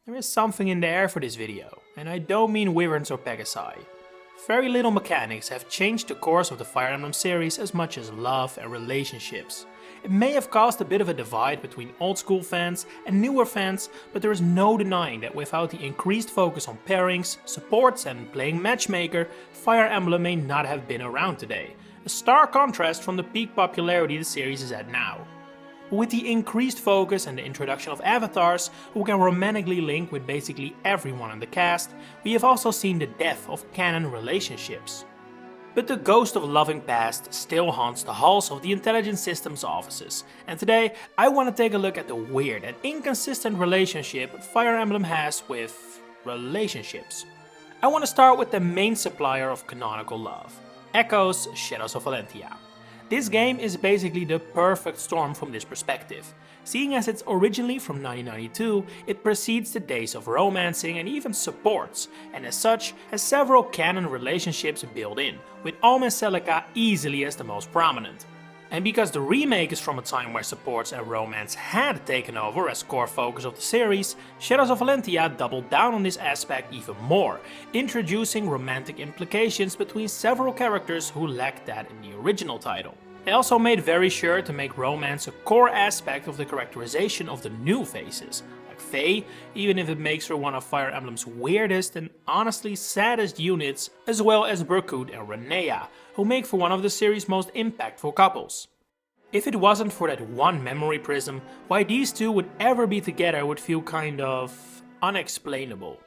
There is something in the air for this video, and I don't mean wyverns or pegasi. Very little mechanics have changed the course of the Fire Emblem series as much as love and relationships. It may have caused a bit of a divide between old school fans and newer fans, but there is no denying that without the increased focus on pairings, supports and playing matchmaker, Fire Emblem may not have been around today. A stark contrast from the peak popularity the series is at now. With the increased focus and the introduction of avatars who can romantically link with basically everyone in the cast, we have also seen the death of canon relationships. But the ghost of loving past still haunts the halls of the Intelligence Systems offices, and today I want to take a look at the weird and inconsistent relationship Fire Emblem has with relationships. I want to start with the main supplier of canonical love, Echo's Shadows of Valentia. This game is basically the perfect storm from this perspective. Seeing as it's originally from 1992, it precedes the days of romancing and even supports, and as such has several canon relationships built in, with Alm and Celica easily as the most prominent. And because the remake is from a time where supports and romance had taken over as core focus of the series, Shadows of Valentia doubled down on this aspect even more, introducing romantic implications between several characters who lacked that in the original title. They also made very sure to make romance a core aspect of the characterization of the new faces, like Faye, even if it makes her one of Fire Emblem's weirdest and honestly saddest units, as well as Berkut and Rinea, who make for one of the series' most impactful couples. If it wasn't for that one memory prism, why these two would ever be together would feel kind of unexplainable.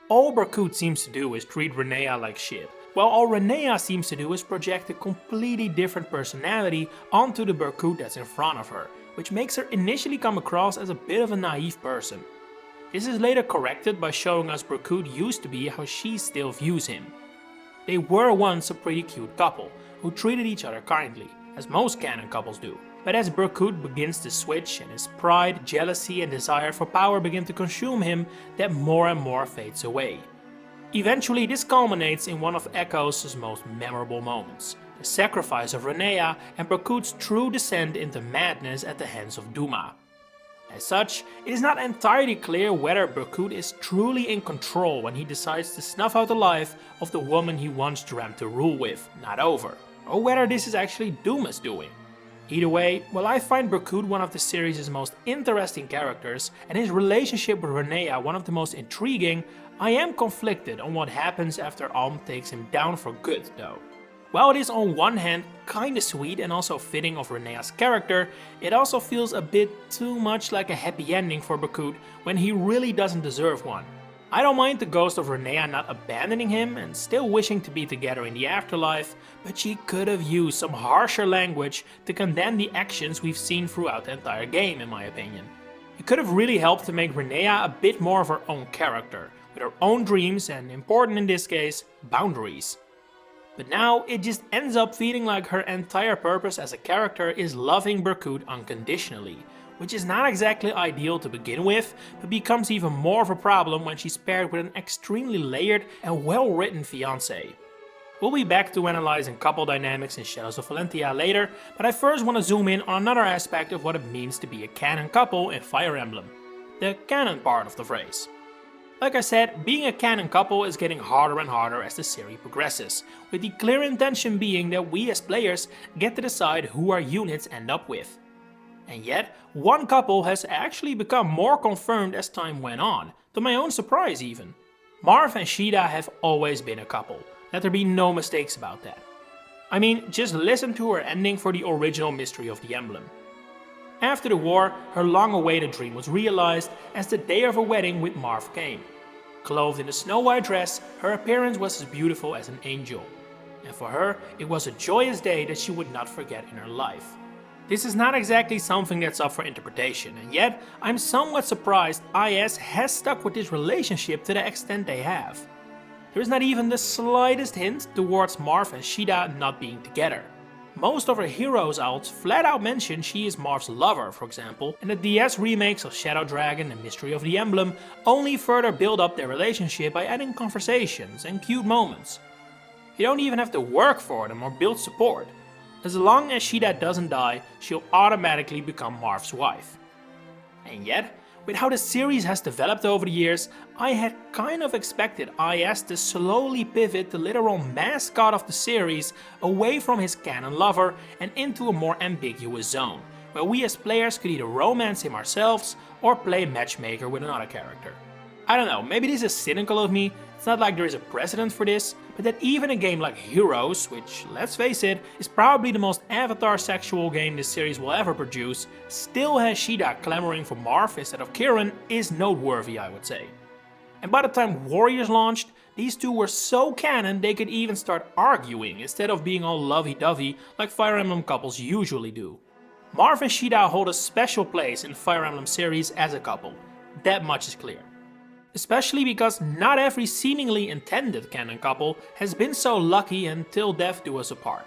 All Berkut seems to do is treat Rinea like shit, while all Rinea seems to do is project a completely different personality onto the Berkut that's in front of her, which makes her initially come across as a bit of a naive person. This is later corrected by showing us Berkut used to be how she still views him. They were once a pretty cute couple, who treated each other kindly, as most canon couples do. But as Berkut begins to switch and his pride, jealousy and desire for power begin to consume him, that more and more fades away. Eventually this culminates in one of Echo's most memorable moments, the sacrifice of Rinea and Berkut's true descent into madness at the hands of Duma. As such, it is not entirely clear whether Berkut is truly in control when he decides to snuff out the life of the woman he once dreamt to rule with, not over, or whether this is actually Duma's doing. Either way, while I find Berkut one of the series' most interesting characters and his relationship with Rinea one of the most intriguing, I am conflicted on what happens after Alm takes him down for good though. While it is on one hand kinda sweet and also fitting of Rinea's character, it also feels a bit too much like a happy ending for Berkut when he really doesn't deserve one. I don't mind the ghost of Rinea not abandoning him and still wishing to be together in the afterlife, but she could have used some harsher language to condemn the actions we've seen throughout the entire game in my opinion. It could have really helped to make Rinea a bit more of her own character, with her own dreams and, important in this case, boundaries. But now it just ends up feeling like her entire purpose as a character is loving Berkut unconditionally, which is not exactly ideal to begin with, but becomes even more of a problem when she's paired with an extremely layered and well-written fiancé. We'll be back to analyzing couple dynamics in Shadows of Valentia later, but I first want to zoom in on another aspect of what it means to be a canon couple in Fire Emblem. The canon part of the phrase. Like I said, being a canon couple is getting harder and harder as the series progresses, with the clear intention being that we as players get to decide who our units end up with. And yet, one couple has actually become more confirmed as time went on, to my own surprise even. Marth and Caeda have always been a couple, let there be no mistakes about that. I mean, just listen to her ending for the original Mystery of the Emblem. After the war, her long-awaited dream was realized as the day of her wedding with Marth came. Clothed in a snow-white dress, her appearance was as beautiful as an angel. And for her, it was a joyous day that she would not forget in her life. This is not exactly something that's up for interpretation, and yet I'm somewhat surprised IS has stuck with this relationship to the extent they have. There is not even the slightest hint towards Marth and Caeda not being together. Most of her heroes outs flat out mention she is Marth's lover, for example, and the DS remakes of Shadow Dragon and Mystery of the Emblem only further build up their relationship by adding conversations and cute moments. You don't even have to work for them or build support. As long as Caeda doesn't die, she'll automatically become Marth's wife. And yet, With how the series has developed over the years, I had kind of expected IS to slowly pivot the literal mascot of the series away from his canon lover and into a more ambiguous zone, where we as players could either romance him ourselves or play matchmaker with another character. I don't know, maybe this is cynical of me, it's not like there is a precedent for this, but that even a game like Heroes, which, let's face it, is probably the most avatar-sexual game this series will ever produce, still has Caeda clamoring for Marth instead of Kieran is noteworthy, I would say. And by the time Warriors launched, these two were so canon they could even start arguing instead of being all lovey-dovey like Fire Emblem couples usually do. Marth and Caeda hold a special place in the Fire Emblem series as a couple, that much is clear. Especially because not every seemingly intended canon couple has been so lucky until death do us apart.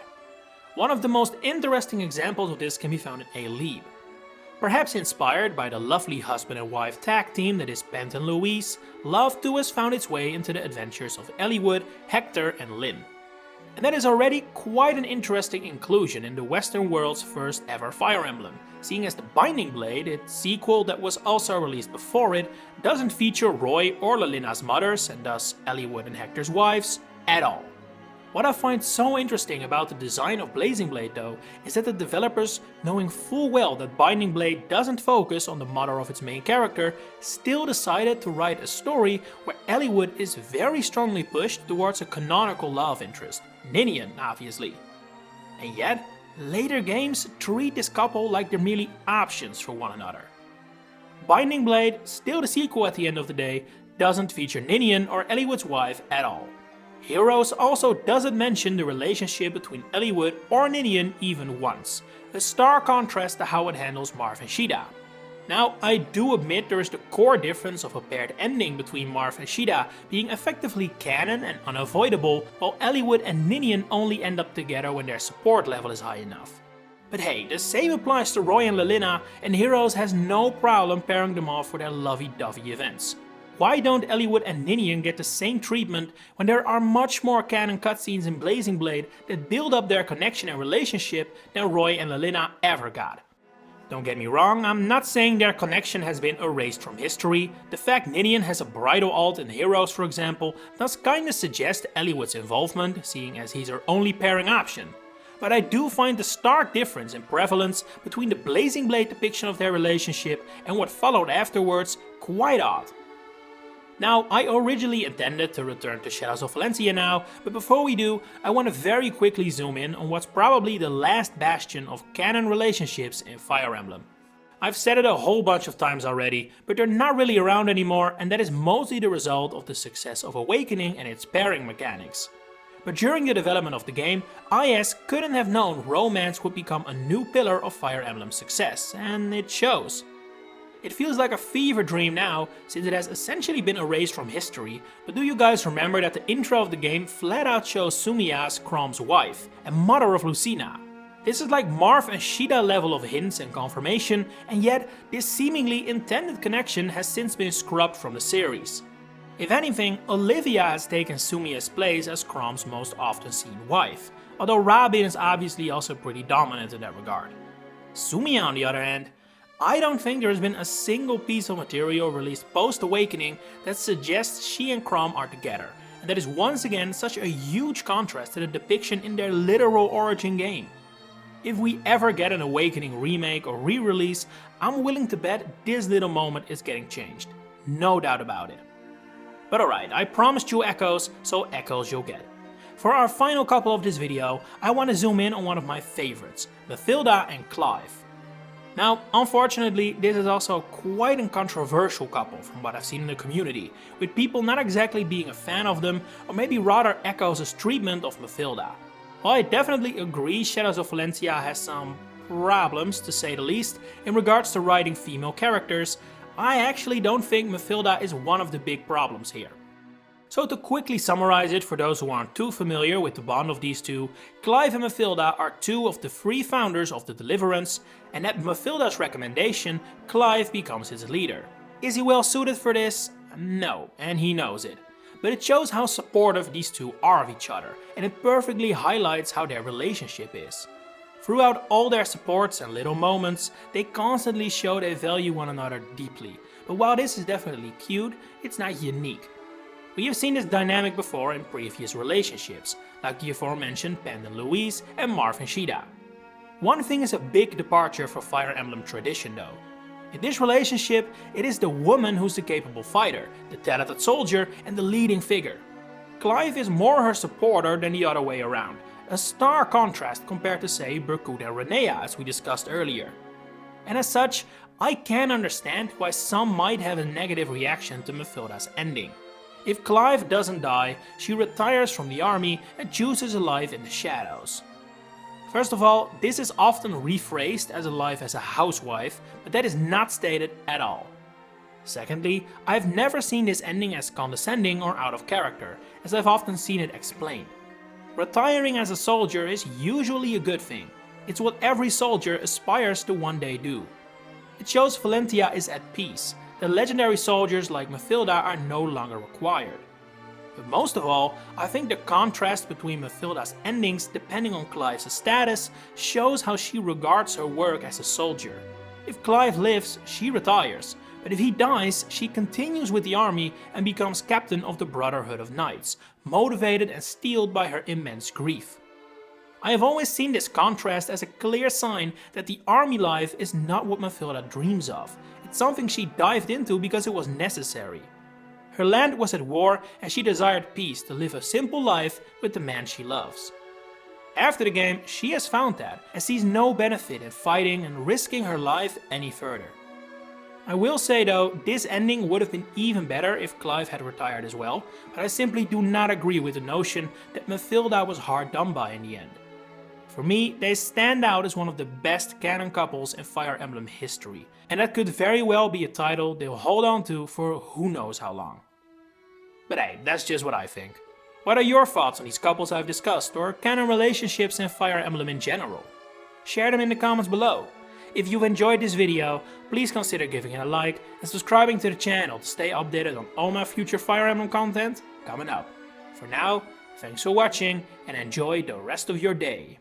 One of the most interesting examples of this can be found in Eliwood. Perhaps inspired by the lovely husband and wife tag team that is Bent and Louise, love too has found its way into the adventures of Eliwood, Hector and Lyn. And that is already quite an interesting inclusion in the Western world's first ever Fire Emblem, seeing as the Binding Blade, its sequel that was also released before it, doesn't feature Roy or Lilina's mothers, and thus Eliwood and Hector's wives, at all. What I find so interesting about the design of Blazing Blade though, is that the developers, knowing full well that Binding Blade doesn't focus on the mother of its main character, still decided to write a story where Eliwood is very strongly pushed towards a canonical love interest, Ninian obviously. And yet, later games treat this couple like they're merely options for one another. Binding Blade, still the sequel at the end of the day, doesn't feature Ninian or Eliwood's wife at all. Heroes also doesn't mention the relationship between Eliwood or Ninian even once, a stark contrast to how it handles Marth and Caeda. Now, I do admit there is the core difference of a paired ending between Marth and Caeda being effectively canon and unavoidable, while Eliwood and Ninian only end up together when their support level is high enough. But hey, the same applies to Roy and Lilina, and Heroes has no problem pairing them off for their lovey-dovey events. Why don't Eliwood and Ninian get the same treatment when there are much more canon cutscenes in Blazing Blade that build up their connection and relationship than Roy and Lilina ever got? Don't get me wrong, I'm not saying their connection has been erased from history. The fact Ninian has a bridal alt in Heroes, for example, does kinda suggest Eliwood's involvement, seeing as he's her only pairing option. But I do find the stark difference in prevalence between the Blazing Blade depiction of their relationship and what followed afterwards quite odd. Now, I originally intended to return to Shadows of Valencia now, but before we do, I want to very quickly zoom in on what's probably the last bastion of canon relationships in Fire Emblem. I've said it a whole bunch of times already, but they're not really around anymore, and that is mostly the result of the success of Awakening and its pairing mechanics. But during the development of the game, IS couldn't have known romance would become a new pillar of Fire Emblem's success, and it shows. It feels like a fever dream now, since it has essentially been erased from history, but do you guys remember that the intro of the game flat out shows Sumia as Chrom's wife, and mother of Lucina? This is like Marth and Caeda level of hints and confirmation, and yet this seemingly intended connection has since been scrubbed from the series. If anything, Olivia has taken Sumia's place as Chrom's most often seen wife, although Robin is obviously also pretty dominant in that regard. Sumia, on the other hand, I don't think there has been a single piece of material released post-Awakening that suggests she and Chrom are together, and that is once again such a huge contrast to the depiction in their literal origin game. If we ever get an Awakening remake or re-release, I'm willing to bet this little moment is getting changed. No doubt about it. But alright, I promised you echoes, so echoes you'll get. For our final couple of this video, I want to zoom in on one of my favorites, Mathilda and Clive. Now, unfortunately, this is also quite a controversial couple from what I've seen in the community, with people not exactly being a fan of them, or maybe rather Echoes' treatment of Mathilda. While I definitely agree Shadows of Valencia has some problems, to say the least, in regards to writing female characters, I actually don't think Mathilda is one of the big problems here. So to quickly summarize it for those who aren't too familiar with the bond of these two, Clive and Mathilda are two of the three founders of the Deliverance, and at Mathilda's recommendation, Clive becomes his leader. Is he well suited for this? No, and he knows it. But it shows how supportive these two are of each other, and it perfectly highlights how their relationship is. Throughout all their supports and little moments, they constantly show they value one another deeply, but while this is definitely cute, it's not unique. We have seen this dynamic before in previous relationships, like the aforementioned Pen and Louise and Marth and Caeda. One thing is a big departure for Fire Emblem tradition though. In this relationship, it is the woman who's the capable fighter, the talented soldier and the leading figure. Clive is more her supporter than the other way around, a stark contrast compared to say Berkut and Rinea as we discussed earlier. And as such, I can understand why some might have a negative reaction to Mathilda's ending. If Clive doesn't die, she retires from the army and chooses a life in the shadows. First of all, this is often rephrased as a life as a housewife, but that is not stated at all. Secondly, I've never seen this ending as condescending or out of character, as I've often seen it explained. Retiring as a soldier is usually a good thing. It's what every soldier aspires to one day do. It shows Valentina is at peace, that legendary soldiers like Mathilda are no longer required. But most of all, I think the contrast between Mathilda's endings depending on Clive's status shows how she regards her work as a soldier. If Clive lives, she retires, but if he dies, she continues with the army and becomes captain of the Brotherhood of Knights, motivated and steeled by her immense grief. I have always seen this contrast as a clear sign that the army life is not what Mathilda dreams of. It's something she dived into because it was necessary. Her land was at war and she desired peace to live a simple life with the man she loves. After the game, she has found that and sees no benefit in fighting and risking her life any further. I will say though, this ending would have been even better if Clive had retired as well, but I simply do not agree with the notion that Mathilda was hard done by in the end. For me, they stand out as one of the best canon couples in Fire Emblem history, and that could very well be a title they'll hold on to for who knows how long. But hey, that's just what I think. What are your thoughts on these couples I've discussed, or canon relationships in Fire Emblem in general? Share them in the comments below. If you've enjoyed this video, please consider giving it a like and subscribing to the channel to stay updated on all my future Fire Emblem content coming up. For now, thanks for watching and enjoy the rest of your day.